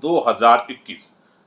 2021।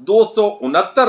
269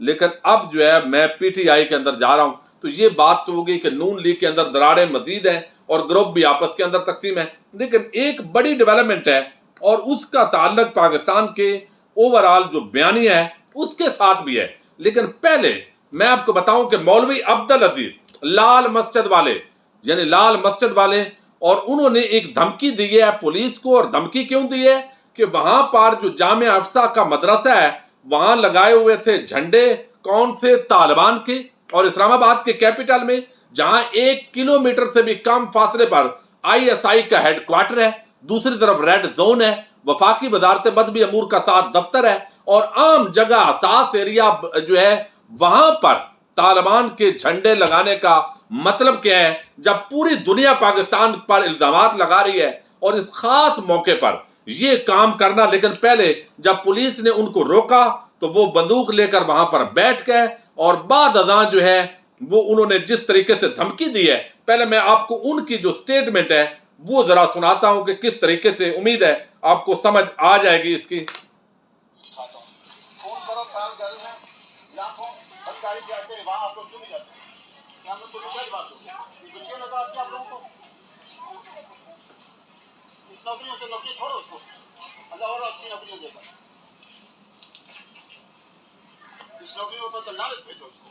لیکن اب جو ہے میں پی ٹی آئی کے اندر جا رہا ہوں تو یہ بات تو ہوگی کہ نون لیگ کے اندر دراڑیں مزید ہیں اور گروپ بھی آپس کے اندر تقسیم ہے. لیکن ایک بڑی ڈیولپمنٹ ہے اور اس کا تعلق پاکستان کے اوورال جو بیانیہ ہے اس کے ساتھ بھی ہے. لیکن پہلے میں آپ کو بتاؤں کہ مولوی عبدالعزیز لال مسجد والے، یعنی لال مسجد والے، اور انہوں نے ایک دھمکی دی ہے پولیس کو. اور دھمکی کیوں دی ہے کہ وہاں پر جو جامعہ افسا کا مدرسہ ہے وہاں لگائے ہوئے تھے جھنڈے، کون سے؟ طالبان کے. اور اسلام آباد کے کیپٹل میں جہاں 1 کلومیٹر سے بھی کم فاصلے پر آئی ایس آئی کا ہیڈ کوارٹر ہے، دوسری طرف ریڈ زون ہے، وفاقی وزارت مذہبی امور کا ساتھ دفتر ہے، اور عام جگہ حساس ایریا جو ہے وہاں پر طالبان کے جھنڈے لگانے کا مطلب کیا ہے؟ جب پوری دنیا پاکستان پر الزامات لگا رہی ہے اور اس خاص موقع پر یہ کام کرنا. لیکن پہلے جب پولیس نے ان کو روکا تو وہ بندوق لے کر وہاں پر بیٹھ گئے، اور بعد ازاں جو ہے وہ انہوں نے جس طریقے سے دھمکی دی ہے، پہلے میں آپ کو ان کی جو سٹیٹمنٹ ہے وہ ذرا سناتا ہوں کہ کس طریقے سے، امید ہے آپ کو سمجھ آ جائے گی اس کی. نوکریوں سے نوکری چھوڑو اس کو، اللہ اور اچھی نوکریاں دے گا. اس نوکریوں پر تو لالچ بھیجو اس کو.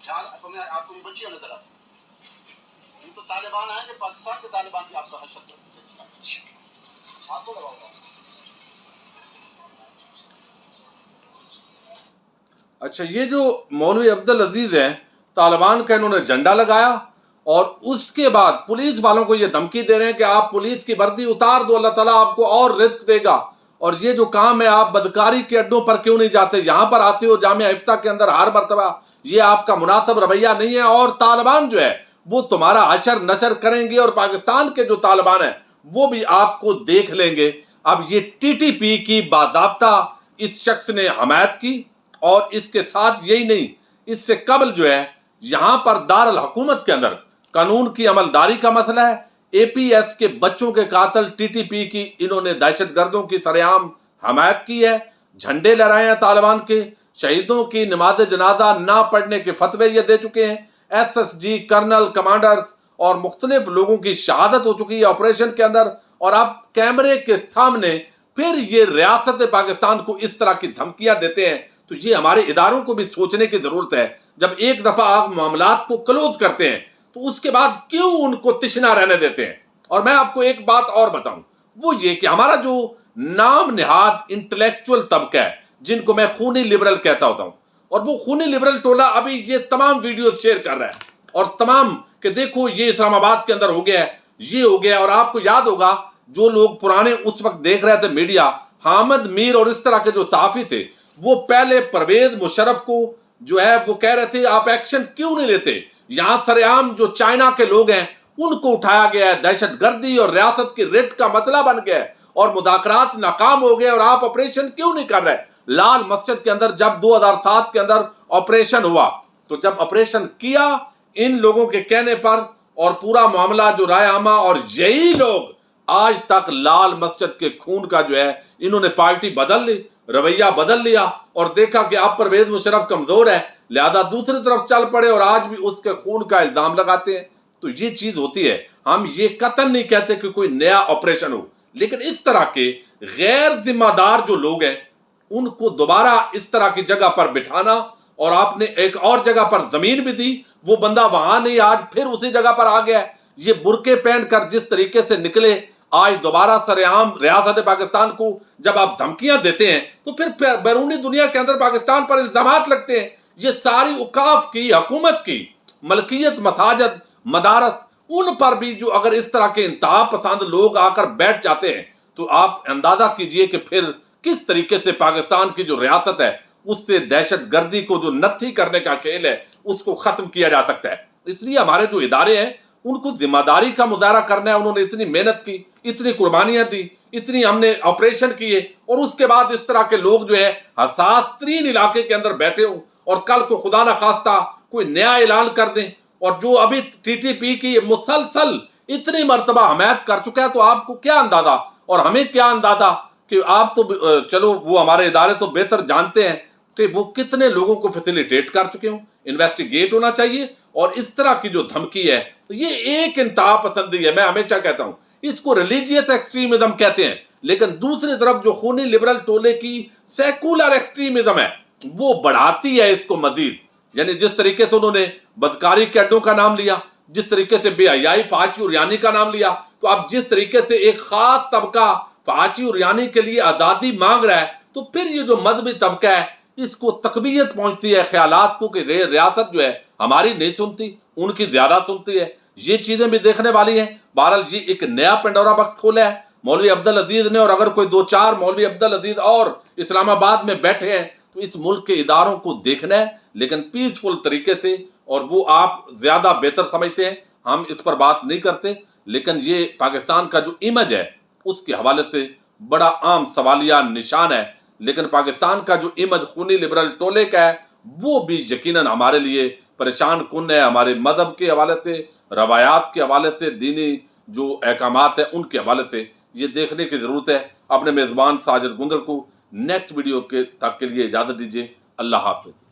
خیال تمہیں آپ کو بچیاں نظر آتی ہیں. ان تو طالبان آئیں گے، پاکستان کے طالبان کی آپ کا حشر کرتے ہیں. آپ کو لگاؤ گا. اچھا، یہ جو مولوی عبدالعزیز ہیں طالبان کا، انہوں نے جھنڈا لگایا اور اس کے بعد پولیس والوں کو یہ دھمکی دے رہے ہیں کہ آپ پولیس کی وردی اتار دو، اللہ تعالیٰ آپ کو اور رزق دے گا. اور یہ جو کام ہے آپ بدکاری کے اڈوں پر کیوں نہیں جاتے، یہاں پر آتے ہو جامعہ افتاء کے اندر ہر مرتبہ. یہ آپ کا مناسب رویہ نہیں ہے، اور طالبان جو ہے وہ تمہارا حشر نشر کریں گے، اور پاکستان کے جو طالبان ہیں وہ بھی آپ کو دیکھ لیں گے. اب یہ ٹی ٹی پی کی باضابطہ اس شخص نے حمایت کی، اور اس کے ساتھ یہی نہیں، اس سے قبل جو ہے یہاں پر دارالحکومت کے اندر قانون کی عملداری کا مسئلہ ہے. اے پی ایس کے بچوں کے قاتل ٹی ٹی پی کی انہوں نے دہشت گردوں کی سرعام حمایت کی ہے، جھنڈے لہرائے ہیں طالبان کے، شہیدوں کی نماز جنازہ نہ پڑھنے کے فتوے یہ دے چکے ہیں، S S G colonel commanders اور مختلف لوگوں کی شہادت ہو چکی ہے آپریشن کے اندر. اور اب کیمرے کے سامنے پھر یہ ریاست پاکستان کو اس طرح کی دھمکیاں دیتے ہیں. تو یہ ہمارے اداروں کو بھی سوچنے کی ضرورت ہے. جب ایک دفعہ آپ معاملات کو کلوز کرتے ہیں تو اس کے بعد کیوں ان کو تشنا رہنے دیتے ہیں؟ اور میں آپ کو ایک بات اور بتاؤں، وہ یہ کہ ہمارا جو نام نہاد انٹلیکچول طبقہ ہے، جن کو میں خونی لبرل کہتا ہوتا ہوں، اور وہ خونی لبرل ٹولہ ابھی یہ تمام ویڈیوز شیئر کر رہا ہے اور تمام کہ دیکھو یہ اسلام آباد کے اندر ہو گیا ہے، یہ ہو گیا. اور آپ کو یاد ہوگا جو لوگ پرانے اس وقت دیکھ رہے تھے میڈیا، حامد میر اور اس طرح کے جو صحافی تھے، وہ پہلے پرویز مشرف کو جو ہے وہ کہہ رہے تھے آپ ایکشن کیوں نہیں لیتے. یہاں سر عام جو چائنا کے لوگ ہیں ان کو اٹھایا گیا ہے، دہشت گردی اور ریاست کی ریٹ کا مسئلہ بن گیا ہے اور مذاکرات ناکام ہو گئے، اور آپ آپریشن کیوں نہیں کر رہے. لال مسجد کے اندر جب 2007 کے اندر آپریشن ہوا تو جب آپریشن کیا ان لوگوں کے کہنے پر، اور پورا معاملہ جو رائے عامہ، اور یہی لوگ آج تک لال مسجد کے خون کا جو ہے انہوں نے پارٹی بدل لی، رویہ بدل لیا، اور دیکھا کہ اب پرویز مشرف کمزور ہے لہذا دوسری طرف چل پڑے، اور آج بھی اس کے خون کا الزام لگاتے ہیں. تو یہ چیز ہوتی ہے. ہم یہ قطعاً نہیں کہتے کہ کوئی نیا آپریشن ہو، لیکن اس طرح کے غیر ذمہ دار جو لوگ ہیں ان کو دوبارہ اس طرح کی جگہ پر بٹھانا، اور آپ نے ایک اور جگہ پر زمین بھی دی، وہ بندہ وہاں نہیں، آج پھر اسی جگہ پر آ گیا ہے. یہ برقعے پہن کر جس طریقے سے نکلے، آج دوبارہ سر عام ریاست پاکستان کو جب آپ دھمکیاں دیتے ہیں تو پھر بیرونی دنیا کے اندر پاکستان پر الزامات لگتے ہیں. یہ ساری اوقاف کی حکومت کی ملکیت، مساجد، مدارس، ان پر بھی جو اگر اس طرح کے انتہا پسند لوگ آ کر بیٹھ جاتے ہیں تو آپ اندازہ کیجئے کہ پھر کس طریقے سے پاکستان کی جو ریاست ہے اس سے دہشت گردی کو جو نتھی کرنے کا کھیل ہے اس کو ختم کیا جا سکتا ہے. اس لیے ہمارے جو ادارے ہیں ان کو ذمہ داری کا مظاہرہ کرنا ہے. انہوں نے اتنی محنت کی، اتنی قربانیاں دی، اتنی ہم نے آپریشن کیے، اور اس کے بعد اس طرح کے لوگ جو ہے حساس ترین علاقے کے اندر بیٹھے ہوں اور کل کو خدا نہ خواستہ کوئی نیا اعلان کر دیں. اور جو ابھی ٹی ٹی پی کی مسلسل اتنی مرتبہ حمایت کر چکا ہے تو آپ کو کیا اندازہ، اور ہمیں کیا اندازہ کہ آپ تو چلو وہ ہمارے ادارے تو بہتر جانتے ہیں کہ وہ کتنے لوگوں کو فیسیلیٹیٹ کر چکے ہوں. انویسٹیگیٹ ہونا چاہیے. اور اس طرح کی جو دھمکی ہے یہ ایک انتہا پسندی ہے. میں ہمیشہ کہتا ہوں اس کو ریلیجیس ایکسٹریمزم کہتے ہیں، لیکن دوسری طرف جو خونی لبرل ٹولے کی سیکولر ایکسٹریمزم ہے وہ بڑھاتی ہے اس کو مزید. یعنی جس طریقے سے انہوں نے بدکاری کے اڈوں کا نام لیا، جس طریقے سے بے حیائی، فحاشی اور یعنی کا نام لیا، تو اب جس طریقے سے ایک خاص طبقہ فحاشی اور یعنی کے لیے آزادی مانگ رہا ہے، تو پھر یہ جو مذہبی طبقہ ہے اس کو تقویت پہنچتی ہے خیالات کو کہ ریاست جو ہے ہماری نہیں سنتی، ان کی زیادہ سنتی ہے. یہ چیزیں بھی دیکھنے والی ہیں. بہرحال یہ ایک نیا پنڈورا باکس کھولا ہے مولوی عبدالعزیز نے، اور اگر کوئی 2-4 مولوی عبدالعزیز اور اسلام آباد میں بیٹھے ہیں تو اس ملک کے اداروں کو دیکھنا ہے، لیکن پیسفل طریقے سے. اور وہ آپ زیادہ بہتر سمجھتے ہیں، ہم اس پر بات نہیں کرتے، لیکن یہ پاکستان کا جو امیج ہے اس کے حوالے سے بڑا عام سوالیہ نشان ہے. لیکن پاکستان کا جو امیج خونی لبرل ٹولے کا ہے وہ بھی یقیناً ہمارے لیے پریشان کن ہے. ہمارے مذہب کے حوالے سے، روایات کے حوالے سے، دینی جو احکامات ہیں ان کے حوالے سے یہ دیکھنے کی ضرورت ہے. اپنے میزبان ساجد گندر کو نیکسٹ ویڈیو تک کے لیے اجازت دیجیے. اللہ حافظ.